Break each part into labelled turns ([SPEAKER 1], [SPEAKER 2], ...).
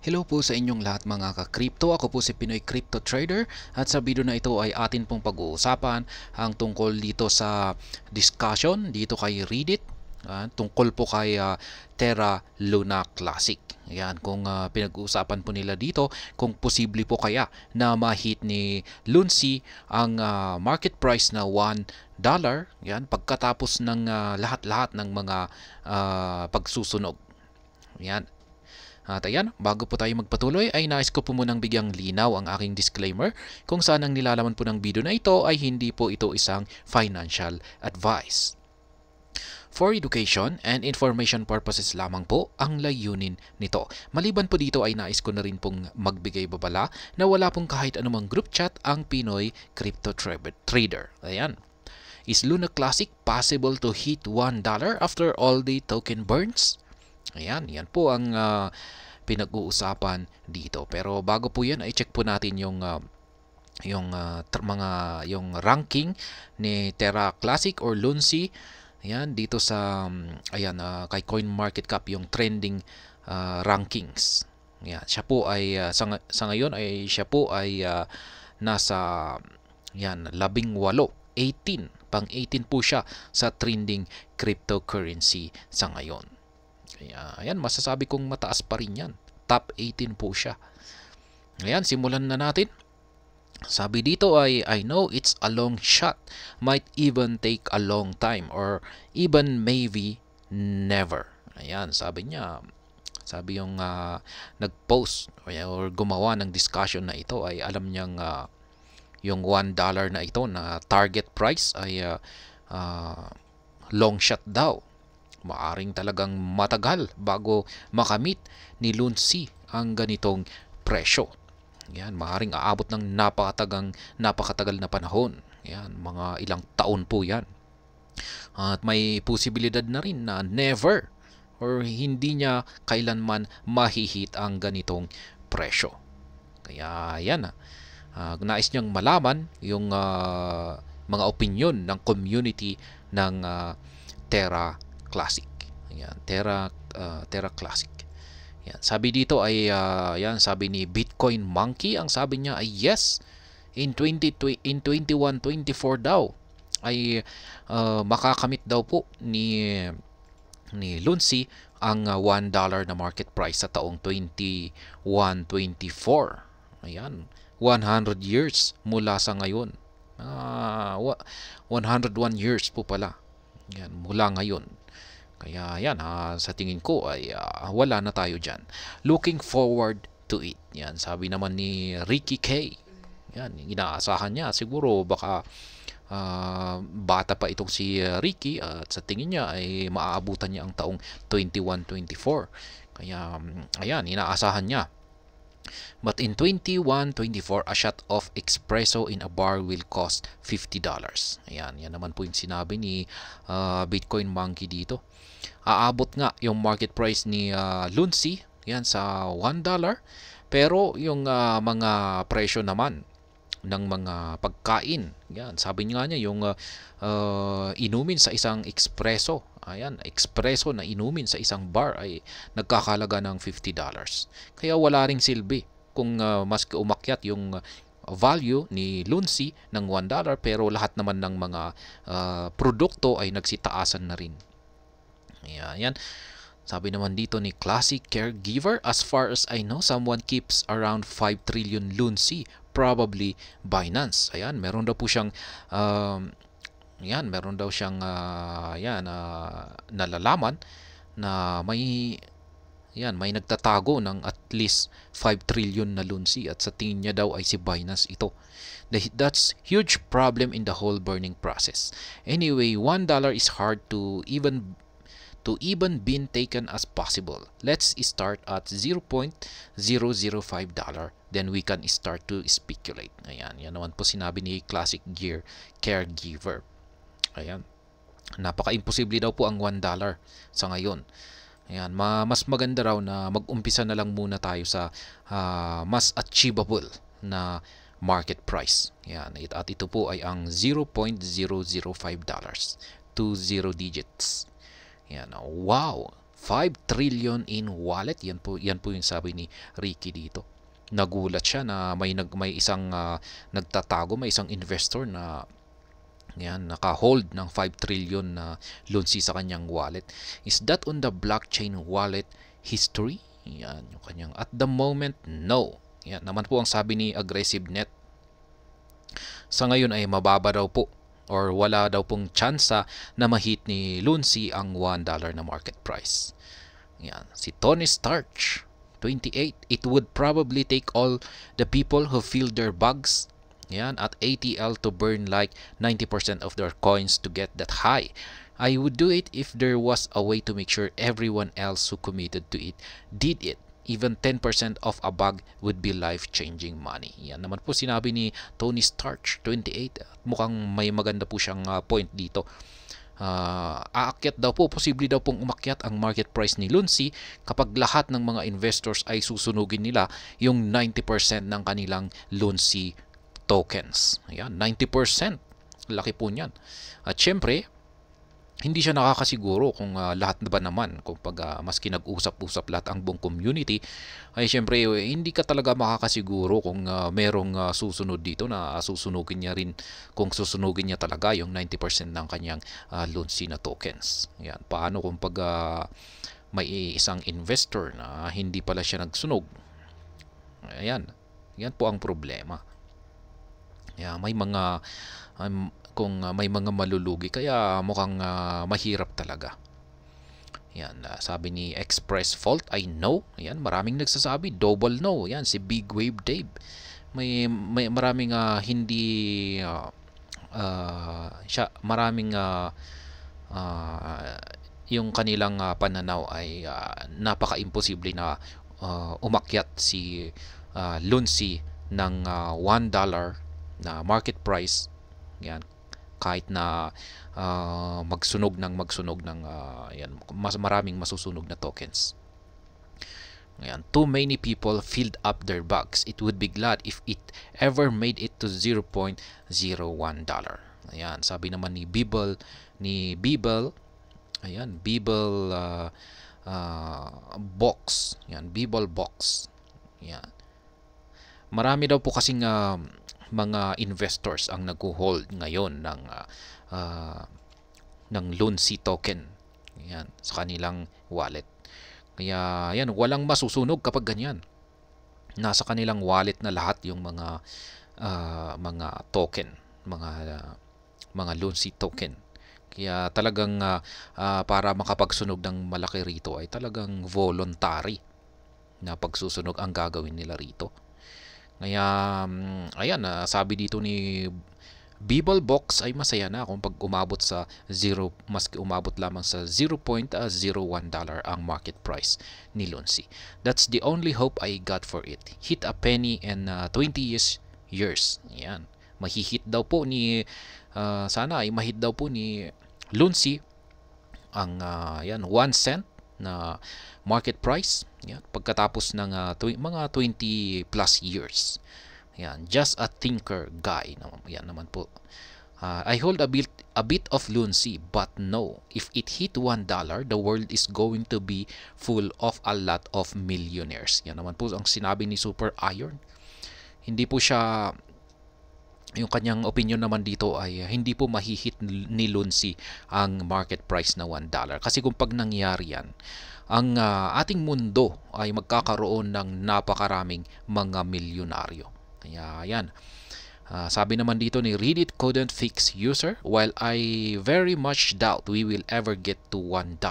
[SPEAKER 1] Hello po sa inyong lahat mga ka-crypto. Ako po si Pinoy Crypto Trader at sa video na ito ay atin pong pag-uusapan ang tungkol dito sa discussion dito kay Reddit tungkol po kay Terra Luna Classic. Yan, kung pinag-uusapan po nila dito kung posible po kaya na ma-hit ni Lunsi ang market price na $1 yan pagkatapos ng lahat-lahat ng mga pagsusunog. Yan. At ayan, bago po tayo magpatuloy ay nais ko po munang bigyang linaw ang aking disclaimer kung saan ang nilalaman po ng video na ito ay hindi po ito isang financial advice. For education and information purposes lamang po ang layunin nito. Maliban po dito ay nais ko na rin pong magbigay babala na wala pong kahit anumang group chat ang Pinoy Crypto Trader. Ayan. Is Luna Classic possible to hit $1 after all the token burns? Ayan, yan po ang pinag-uusapan dito. Pero bago po yan, ay check po natin yung ranking ni Terra Classic or Lunsi. Ayan, dito sa kay CoinMarketCap yung trending rankings. Ayan, siya po ay sa ngayon ay siya po ay nasa 18, pang-18 po siya sa trending cryptocurrency sa ngayon. Kaya, ayan, masasabi kong mataas pa rin yan. Top 18 po siya. Ayan, simulan na natin. Sabi dito ay, I know it's a long shot. Might even take a long time. Or even maybe never. Ayan, sabi niya. Sabi yung nag-post or gumawa ng discussion na ito ay alam niyang yung $1 na ito na target price ay long shot daw. Maaring talagang matagal bago makamit ni Lunsi ang ganitong presyo. Yan, maaring aabot ng napakatagal na panahon. Yan, mga ilang taon po yan. At may posibilidad na rin na never or hindi niya kailanman mahihit ang ganitong presyo. Kaya yan, nais niyang malaman yung mga opinion ng community ng Terra Classic. Ayan, Terra Classic. Ayan, sabi dito ay sabi ni Bitcoin Monkey, ang sabi niya ay yes, in 21-24 daw ay makakamit daw po ni Lunsi ang $1 na market price sa taong 21-24. Ayan, 100 years mula sa ngayon. 101 years po pala. Yan, mula ngayon. Kaya yan, sa tingin ko ay wala na tayo dyan. Looking forward to it. Yan, sabi naman ni Ricky K. Yan, inaasahan niya. Siguro baka bata pa itong si Ricky at sa tingin niya ay maaabutan niya ang taong 21-24. Kaya ayan, inaasahan niya. But in 21-24, a shot of espresso in a bar will cost $50. Ayan, yan naman po yung sinabi ni Bitcoin Monkey dito. Aabot nga yung market price ni Lunsi yan sa $1, pero yung mga presyo naman ng mga pagkain, yan, sabi nga niya yung inumin sa isang espresso, ayan, espresso na inumin sa isang bar ay nagkakalaga ng $50. Kaya wala ring silbi kung mas umakyat yung value ni Lunsi ng $1, pero lahat naman ng mga produkto ay nagsitaasan na rin. Ayan. Sabi naman dito ni Classic Caregiver, as far as I know, someone keeps around 5 trillion Lunsi, probably Binance. Ayan, meron daw po siyang nalalaman na may nagtatago ng at least 5 trillion na Lunsi at sa tingin niya daw ay si Binance ito. That's huge problem in the whole burning process. Anyway, $1 is hard to even been taken as possible. Let's start at $0.005. Then we can start to speculate. Ayan, yan naman po sinabi ni Classic Caregiver. Ayan, napaka-imposible daw po ang $1 sa ngayon. Ayan, mas maganda raw na mag-umpisa na lang muna tayo sa mas achievable na market price. Ayan, at ito po ay ang $0.005. 20 digits. Yan, wow, 5 trillion in wallet. Yan po yung sabi ni Ricky dito. Nagulat siya na may isang nagtatago, may isang investor na naka-hold ng 5 trillion na Lunsi sa kanyang wallet. Is that on the blockchain wallet history? Yan yung kanyang at the moment, no. Yan naman po ang sabi ni AggressiveNet. Sa ngayon ay mababa daw po or wala daw pong tsansa na ma-hit ni Lunsi ang $1 na market price. Yan. Si Tony Starch, 28, it would probably take all the people who filled their bags at ATL to burn like 90% of their coins to get that high. I would do it if there was a way to make sure everyone else who committed to it did it. Even 10% of a bag would be life-changing money. Yan naman po sinabi ni Tony Starch, 28. Mukhang may maganda po siyang point dito. Aakyat daw po, posible daw pong umakyat ang market price ni Lunsi kapag lahat ng mga investors ay susunugin nila yung 90% ng kanilang Lunsi tokens. Ayan, 90%. Laki po niyan. At syempre, hindi siya nakakasiguro kung lahat ba naman, kung maski nag-usap-usap lahat ang buong community, ay syempre hindi ka talaga makakasiguro kung merong susunod dito na susunugin niya rin, kung susunugin niya talaga yung 90% ng kanyang Lunsi na tokens. Yan. Paano kung may isang investor na hindi pala siya nagsunog? Ayan. Yan po ang problema. Yan, may mga kung may mga malulugi, kaya mukhang mahirap talaga. Yan, sabi ni Express Fault, I know. Yan, maraming nagsasabi, double no. Yan, si Big Wave Dave. May maraming hindi maraming yung kanilang pananaw ay napaka-imposible na umakyat si Lunsi ng $1 na market price. Yan, kahit na magsunog ng mas maraming masusunog na tokens. Ayan, too many people filled up their bags. It would be glad if it ever made it to $0.01. Ayan, sabi naman ni Bibel, ayan, Bibel Box. Ayan, Bibel Box. Ayan. Marami daw po kasing mga investors ang nag-hold ngayon ng Lunsi token, yan, sa kanilang wallet. Kaya yan, walang masusunog kapag ganyan. Nasa kanilang wallet na lahat yung mga token, mga Lunsi token. Kaya talagang para makapagsunog ng malaki rito ay talagang voluntary na pagsusunog ang gagawin nila rito. Kaya, ayan, sabi dito ni Bibel Box ay masaya na kung pag umabot sa maski umabot lamang sa $0.01 ang market price ni Lunsi. That's the only hope I got for it. Hit a penny in 20 years. Ayan. Mahihit daw po ni, sana ay mahit daw po ni Lunsi ang 1 cent na market price, yan, pagkatapos ng mga 20 plus years. Yan, just a thinker guy. Yan naman po. I hold a bit of Lunsi, but no, if it hit $1, the world is going to be full of a lot of millionaires. Yan naman po ang sinabi ni Super Iron. Hindi po siya, yung kanyang opinion naman dito ay hindi po mahihit ni Lunsi ang market price na $1. Kasi kung pag nangyari yan, ang ating mundo ay magkakaroon ng napakaraming mga milyonaryo. Kaya yan. Sabi naman dito ni Reddit couldn't fix user, while I very much doubt we will ever get to $1.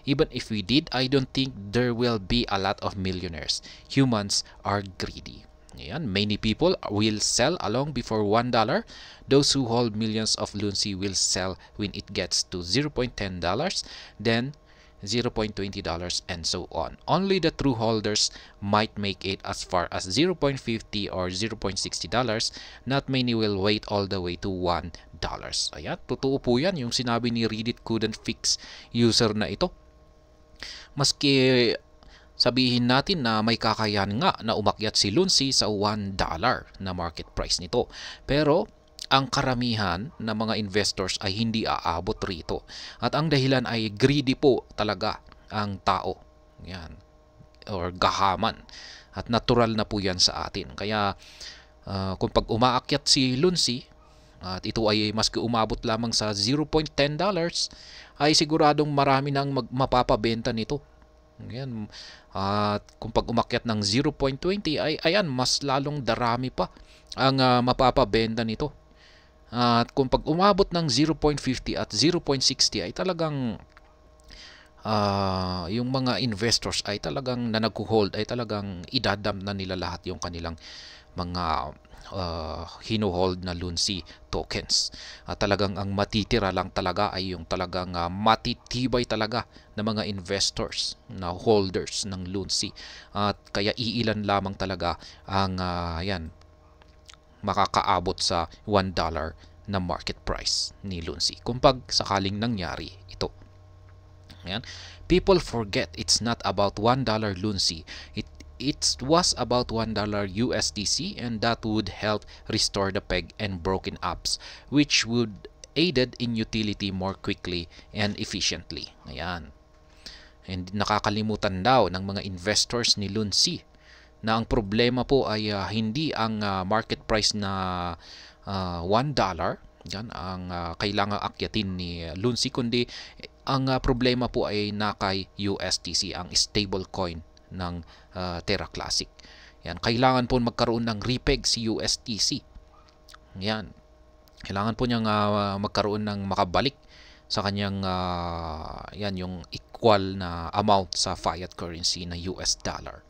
[SPEAKER 1] Even if we did, I don't think there will be a lot of millionaires. Humans are greedy. Ayan, many people will sell along before $1. Those who hold millions of Lunsi will sell when it gets to $0.10, then $0.20, and so on. Only the true holders might make it as far as $0.50 or $0.60. Not many will wait all the way to $1. Ayan, totoo po yan yung sinabi ni Reddit couldn't fix user na ito. Maski sabihin natin na may kakayahan nga na umakyat si Lunsi sa $1 na market price nito. Pero ang karamihan na mga investors ay hindi aabot rito. At ang dahilan ay greedy po talaga. ang tao. Yan, or gahaman. At natural na po yan sa atin. Kaya kung pag umaakyat si Lunsi, at ito ay maski umabot lamang sa $0.10, ay siguradong marami nang mapapabenta nito. Yan. At kung pag umakyat ng 0.20 ay ayan, mas lalong darami pa ang mapapabenta nito. At kung pag umabot ng 0.50 at 0.60 ay talagang yung mga investors ay talagang na nagko-hold ay talagang idadam na nila lahat yung kanilang mga hino-hold na Lunsi tokens. Talagang ang matitira lang talaga ay yung talagang matitibay talaga na mga investors na holders ng Lunsi. At kaya iilan lamang talaga ang yan makakaabot sa $1 na market price ni Lunsi kung pag sakaling nangyari ito. Ayan. People forget it's not about $1 Lunsi. It was about $1 USDC, and that would help restore the peg and broken apps, which would aided in utility more quickly and efficiently. Ayan. And nakakalimutan daw ng mga investors ni Lunsi na ang problema po ay hindi ang market price na $1 yan ang kailangang akyatin ni Lunsi, kundi ang problema po ay nakay USDC, ang stable coin ng Terra Classic. Yan, kailangan po magkaroon ng repeg si USDC. Yan. Kailangan po niyang magkaroon ng makabalik sa kanyang yan yung equal na amount sa fiat currency na US dollar.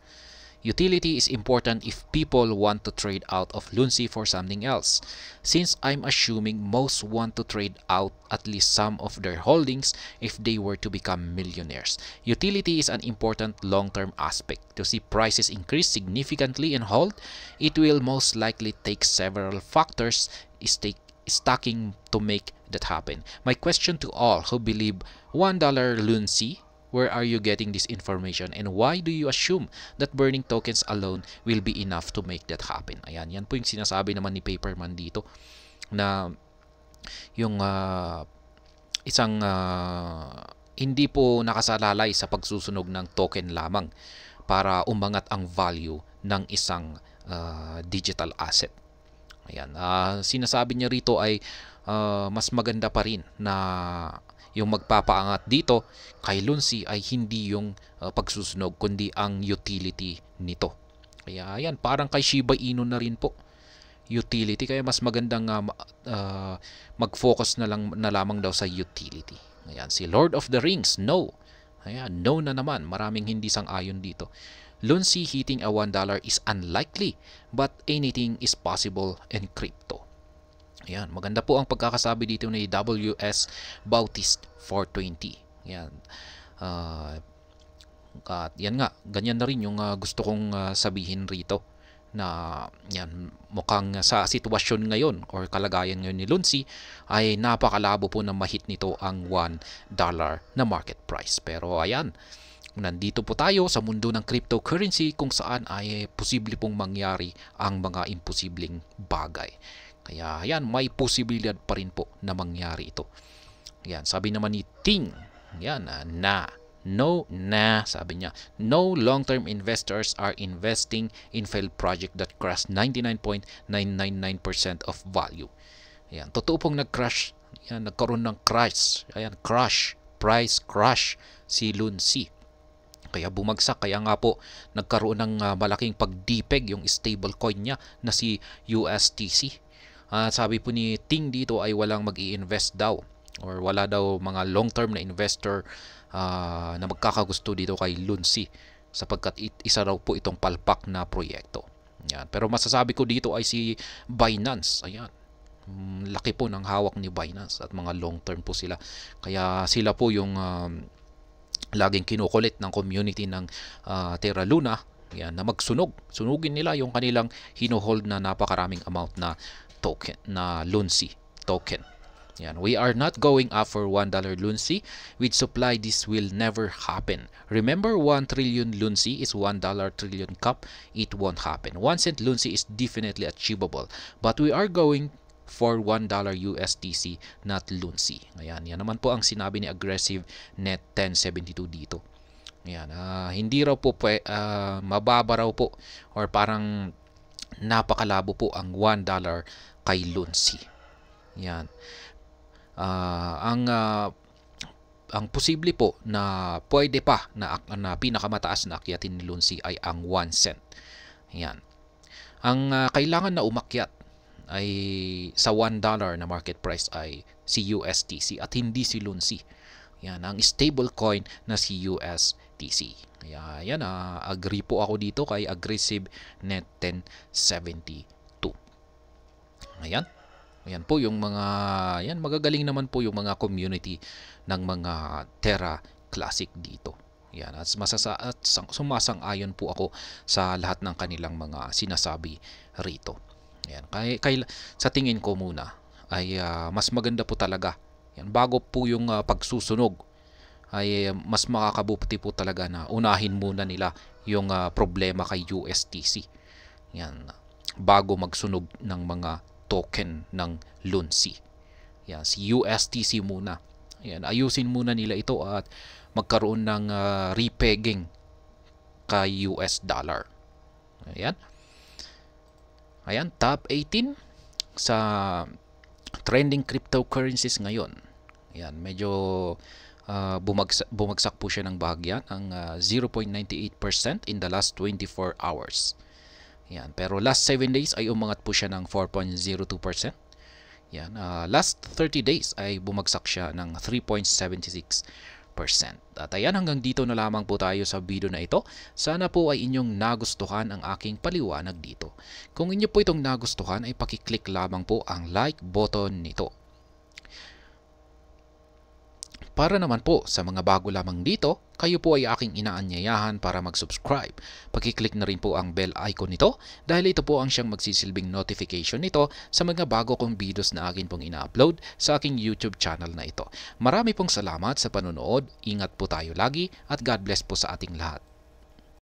[SPEAKER 1] Utility is important if people want to trade out of Lunsi for something else. Since I'm assuming most want to trade out at least some of their holdings if they were to become millionaires. Utility is an important long-term aspect. To see prices increase significantly and hold, it will most likely take several factors stacking to make that happen. My question to all who believe $1 Lunsi, where are you getting this information, and why do you assume that burning tokens alone will be enough to make that happen? Ayan, yan po yung sinasabi naman ni Paperman dito na yung isang hindi po nakasalalay sa pagsusunog ng token lamang para umangat ang value ng isang digital asset. Ayan, sinasabi niya rito ay mas maganda pa rin na yung magpapaangat dito kay Lunsi ay hindi yung pagsusunog kundi ang utility nito. Kaya ayan, parang kay Shiba Inu na rin po. Utility, kaya mas magandang mag-focus na lamang daw sa utility. Ayan, si Lord of the Rings, no. Ayan, no na naman. Maraming hindi sang-ayon dito. Lunsi hitting a $1 is unlikely, but anything is possible in crypto. Ayan, maganda po ang pagkakasabi dito ni WS Bautist 420. Ayan. At yan nga, ganyan na rin yung gusto kong sabihin rito na yan, mukhang sa sitwasyon ngayon or kalagayan ngayon ni Lunsi ay napakalabo po na mahit nito ang $1 na market price. Pero ayan, nandito po tayo sa mundo ng cryptocurrency kung saan ay posible pong mangyari ang mga imposibleng bagay. Kaya yan, may posibilidad pa rin po na mangyari ito. Yan, sabi naman ni Ting, yan, sabi niya, no long-term investors are investing in failed project that crashed 99.999% of value. Yan, totoo pong nag-crash, yan, nagkaroon ng crash, ayan, price crash si Lunsi. Kaya bumagsak, kaya nga po nagkaroon ng malaking pagdipeg yung stable coin niya na si USDC. Sabi po ni Ting dito ay walang mag-i-invest daw or wala daw mga long-term na investor na magkakagusto dito kay Lunsi sapagkat isa raw po itong palpak na proyekto. Yan. Pero masasabi ko dito ay si Binance. Ayan. Laki po ng hawak ni Binance at mga long-term po sila. Kaya sila po yung laging kinukulit ng community ng Terra Luna. Yan, na sunugin nila yung kanilang hino-hold na napakaraming amount na token na Lunsi token. Yan. We are not going up for $1 Lunsi. With supply, this will never happen. Remember, 1 trillion Lunsi is $1 trillion cup. It won't happen. 1 cent Lunsi is definitely achievable. But we are going for $1 USDC, not Lunsi. Ayan, yan naman po ang sinabi ni Aggressive Net 1072 dito. Yan, hindi raw po mababa raw po or parang napakalabo po ang $1 kay Lunsi. Yan. Ang posible po na pwede pa na pinakamataas na akyatin ni Lunsi ay ang 1 cent. Yan. Ang kailangan na umakyat ay sa $1 na market price ay si USTC at hindi si Lunsi. Yan, ang stable coin na si USTC. Kaya yan, agree po ako dito kay Aggressive Net 1072. Ayan. Ayan po yung mga, yan, magagaling naman po yung mga community ng mga Terra Classic dito. Yan, at sumasang-ayon po ako sa lahat ng kanilang mga sinasabi rito. Yan, sa tingin ko muna ay mas maganda po talaga. Yan, bago po yung pagsusunog ay mas makakabuti po talaga na unahin muna nila yung problema kay USTC. Yan, bago magsunog ng mga token ng Lunsi. Yan, si USTC muna. Yan, ayusin muna nila ito at magkaroon ng repegging kay US dollar. Ayan. Ayan, top 18 sa trending cryptocurrencies ngayon. Ayan, medyo bumagsak po siya ng bahagyan, ang 0.98% in the last 24 hours. Yan, pero last 7 days ay umangat po siya ng 4.02%. Yan, last 30 days ay bumagsak siya ng 3.76%. At ayan, hanggang dito na lamang po tayo sa video na ito. Sana po ay inyong nagustuhan ang aking paliwanag dito. Kung inyo po itong nagustuhan ay pakiclick lamang po ang like button nito. Para naman po sa mga bago lamang dito, kayo po ay aking inaanyayahan para mag-subscribe. Pakiclick na rin po ang bell icon nito dahil ito po ang siyang magsisilbing notification nito sa mga bago kong videos na akin pong ina-upload sa aking YouTube channel na ito. Marami pong salamat sa panonood, ingat po tayo lagi at God bless po sa ating lahat.